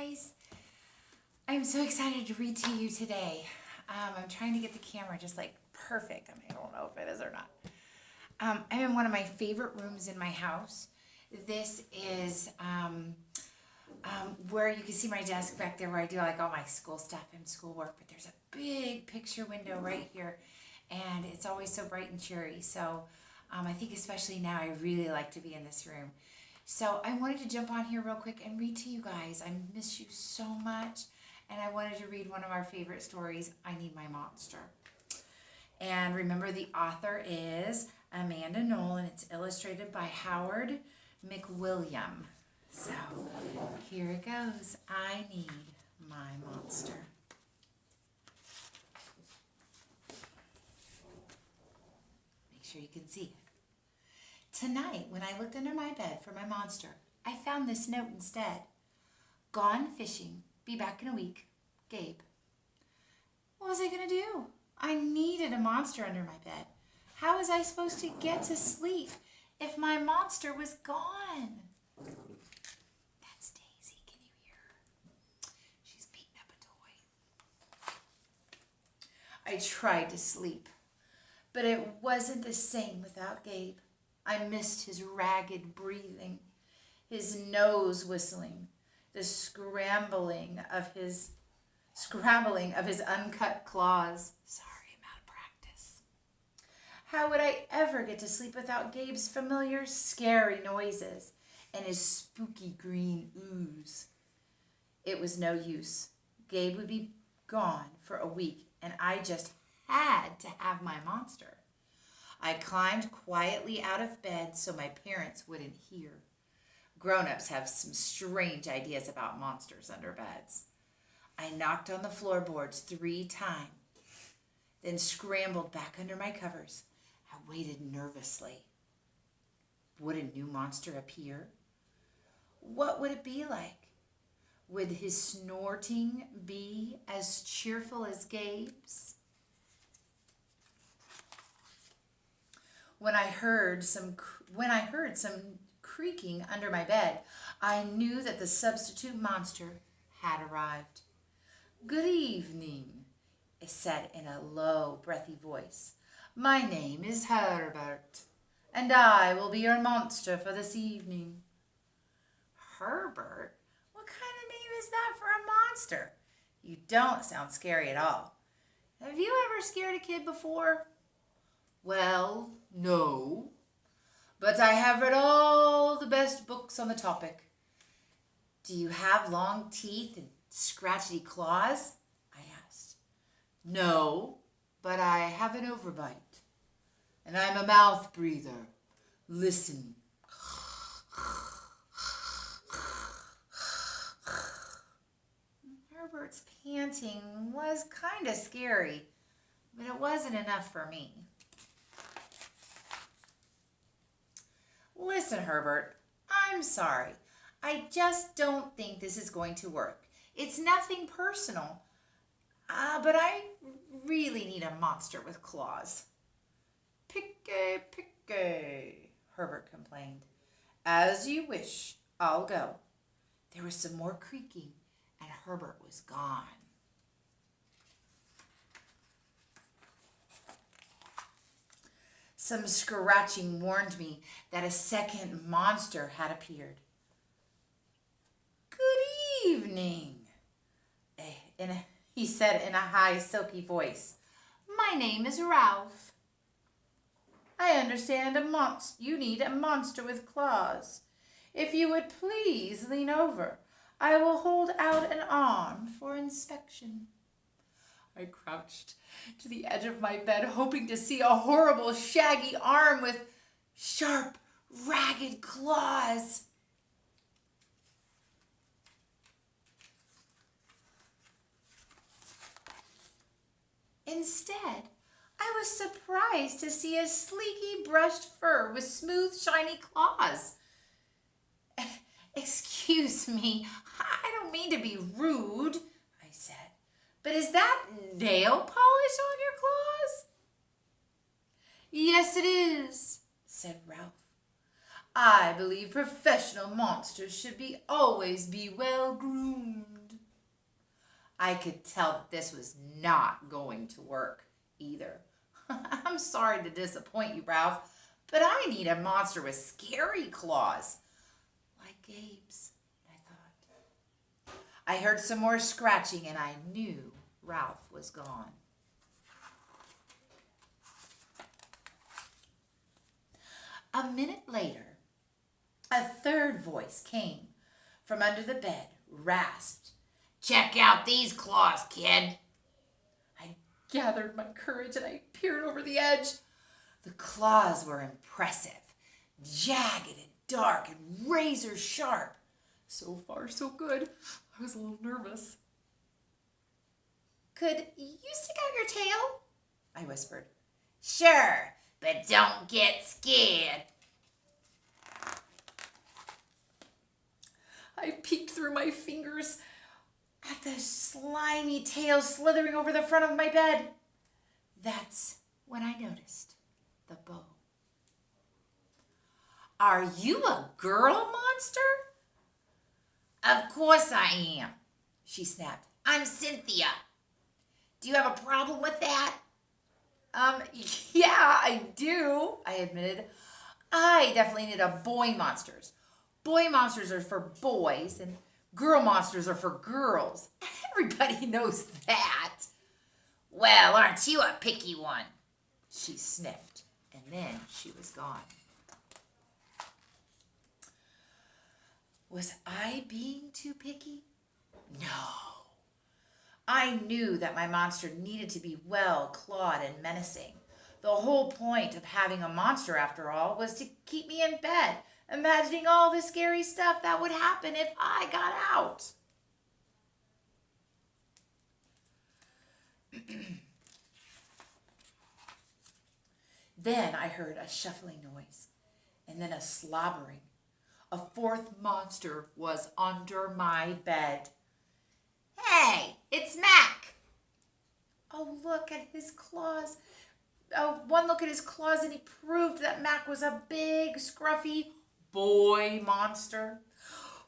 guys. I'm so excited to read to you today. I'm trying to get the camera just like perfect. I don't know if it is or not. I'm in one of my favorite rooms in my house. This is where you can see my desk back there where I do like all my school stuff and schoolwork. But there's a big picture window right here, and it's always so bright and cheery. So I think especially now I really like to be in this room. So I wanted to jump on here real quick and read to you guys. I miss you so much. And I wanted to read one of our favorite stories, I Need My Monster. And remember, the author is Amanda Knoll, and it's illustrated by Howard McWilliam. So here it goes. I Need My Monster. Make sure you can see it. Tonight, when I looked under my bed for my monster, I found this note instead. Gone fishing. Be back in a week. Gabe. What was I going to do? I needed a monster under my bed. How was I supposed to get to sleep if my monster was gone? That's Daisy. Can you hear her? She's beating up a toy. I tried to sleep, but it wasn't the same without Gabe. I missed his ragged breathing, his nose whistling, the scrambling of his uncut claws. Sorry, I'm out of practice. How would I ever get to sleep without Gabe's familiar, scary noises and his spooky green ooze? It was no use. Gabe would be gone for a week, and I just had to have my monster. I climbed quietly out of bed so my parents wouldn't hear. Grown-ups have some strange ideas about monsters under beds. I knocked on the floorboards 3 times, then scrambled back under my covers. I waited nervously. Would a new monster appear? What would it be like? Would his snorting be as cheerful as Gabe's? When I heard some creaking under my bed, I knew that the substitute monster had arrived. Good evening, it said in a low, breathy voice. My name is Herbert, and I will be your monster for this evening. Herbert? What kind of name is that for a monster? You don't sound scary at all. Have you ever scared a kid before? Well, no, but I have read all the best books on the topic. Do you have long teeth and scratchy claws? I asked. No, but I have an overbite, and I'm a mouth breather. Listen. Herbert's panting was kind of scary, but it wasn't enough for me. Listen, Herbert, I'm sorry. I just don't think this is going to work. It's nothing personal, but I really need a monster with claws. Picky, picky, Herbert complained. As you wish, I'll go. There was some more creaking, and Herbert was gone. Some scratching warned me that a second monster had appeared. Good evening, he said in a high, silky voice. My name is Ralph. I understand you need a monster with claws. If you would please lean over, I will hold out an arm for inspection. I crouched to the edge of my bed, hoping to see a horrible, shaggy arm with sharp, ragged claws. Instead, I was surprised to see a sleeky, brushed fur with smooth, shiny claws. Excuse me, I don't mean to be rude, I said. But is that nail polish on your claws? Yes, it is, said Ralph. I believe professional monsters should always be well groomed. I could tell that this was not going to work either. I'm sorry to disappoint you, Ralph, but I need a monster with scary claws. Like Gabe's, I thought. I heard some more scratching and I knew Ralph was gone. A minute later, a third voice came from under the bed, rasped. Check out these claws, kid. I gathered my courage and I peered over the edge. The claws were impressive, jagged and dark and razor sharp. So far, so good. I was a little nervous. Could you stick out your tail? I whispered. Sure, but don't get scared. I peeked through my fingers at the slimy tail slithering over the front of my bed. That's when I noticed the bow. Are you a girl monster? Of course I am, she snapped. I'm Cynthia. Do you have a problem with that? Yeah, I do, I admitted. I definitely need a boy monsters. Boy monsters are for boys and girl monsters are for girls. Everybody knows that. Well, aren't you a picky one? She sniffed, and then she was gone. Was I being too picky? No. I knew that my monster needed to be well clawed and menacing. The whole point of having a monster, after all, was to keep me in bed, imagining all the scary stuff that would happen if I got out. Then I heard a shuffling noise, and then a slobbering. A fourth monster was under my bed. Hey, it's Mac. Oh, look at his claws. Oh, one look at his claws and he proved that Mac was a big, scruffy boy monster.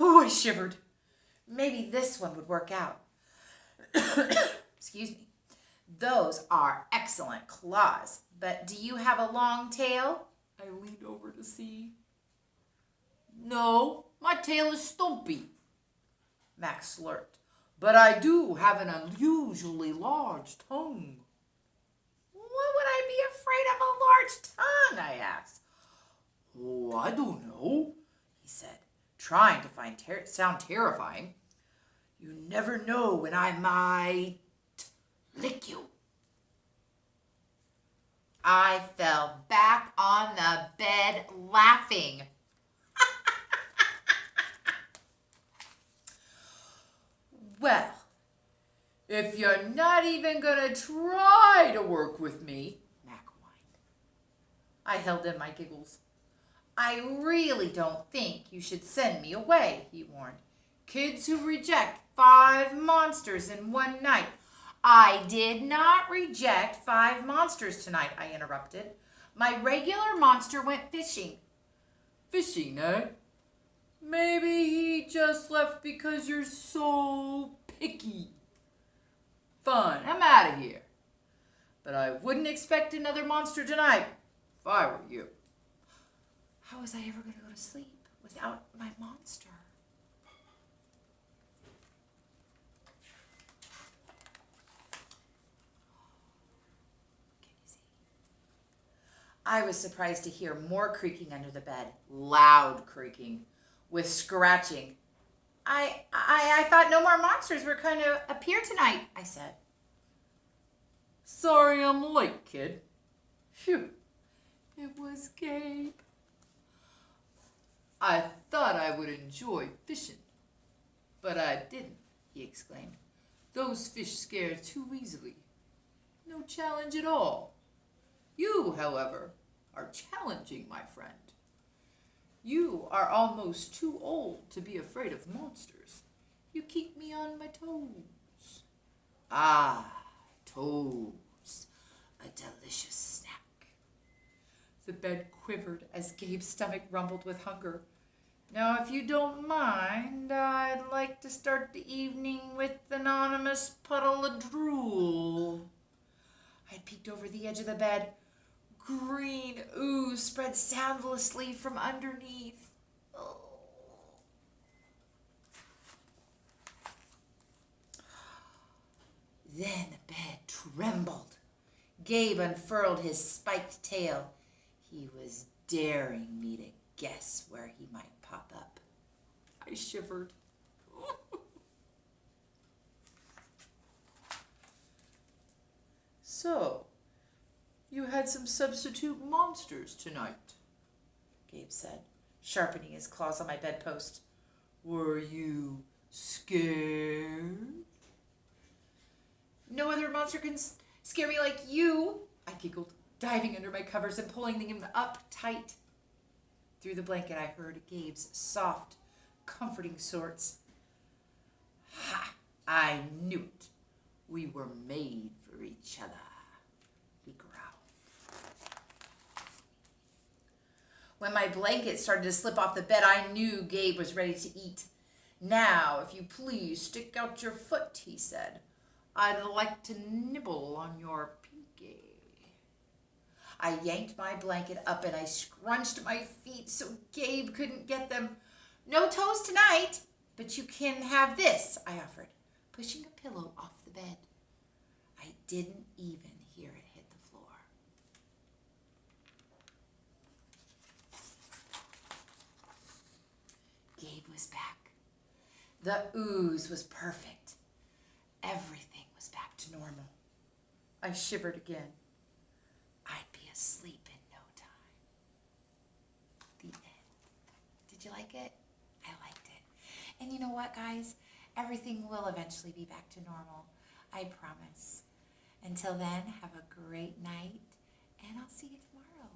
Oh, I shivered. Maybe this one would work out. Excuse me. Those are excellent claws, but do you have a long tail? I leaned over to see. No, my tail is stumpy, Mac slurped, but I do have an unusually large tongue. What would I be afraid of a large tongue? I asked. Oh, I don't know, he said, trying to sound terrifying. You never know when I might lick you. I fell back on the bed laughing. Well, if you're not even gonna try to work with me, Mac whined. I held in my giggles. I really don't think you should send me away, he warned. Kids who reject 5 monsters in one night. I did not reject 5 monsters tonight, I interrupted. My regular monster went fishing. Fishing, eh? Maybe he just left because you're so picky. Fine, I'm out of here. But I wouldn't expect another monster tonight if I were you. How was I ever going to go to sleep without my monster? Can you see? I was surprised to hear more creaking under the bed. Loud creaking. With scratching. I thought no more monsters were going to appear tonight, I said. Sorry I'm late, kid. Phew. It was Gabe. I thought I would enjoy fishing, but I didn't, he exclaimed. Those fish scare too easily. No challenge at all. You, however, are challenging, my friend. You are almost too old to be afraid of monsters. You keep me on my toes. Ah, toes. A delicious snack. The bed quivered as Gabe's stomach rumbled with hunger. Now, if you don't mind, I'd like to start the evening with anonymous puddle of drool. I peeked over the edge of the bed. Green ooze spread soundlessly from underneath. Oh. Then the bed trembled. Gabe unfurled his spiked tail. He was daring me to guess where he might pop up. I shivered. So, you had some substitute monsters tonight, Gabe said, sharpening his claws on my bedpost. Were you scared? No other monster can scare me like you, I giggled, diving under my covers and pulling them up tight. Through the blanket, I heard Gabe's soft, comforting sorts. Ha! I knew it. We were made for each other, he growled. When my blanket started to slip off the bed, I knew Gabe was ready to eat. Now, if you please, stick out your foot, he said. I'd like to nibble on your pinky. I yanked my blanket up and I scrunched my feet so Gabe couldn't get them. No toes tonight, but you can have this, I offered, pushing a pillow off the bed. I didn't even hear it hit the floor. Gabe was back. The ooze was perfect. Everything was back to normal. I shivered again. I'd be asleep in no time. The end. Did you like it? I liked it. And you know what, guys? Everything will eventually be back to normal. I promise. Until then, have a great night, and I'll see you tomorrow.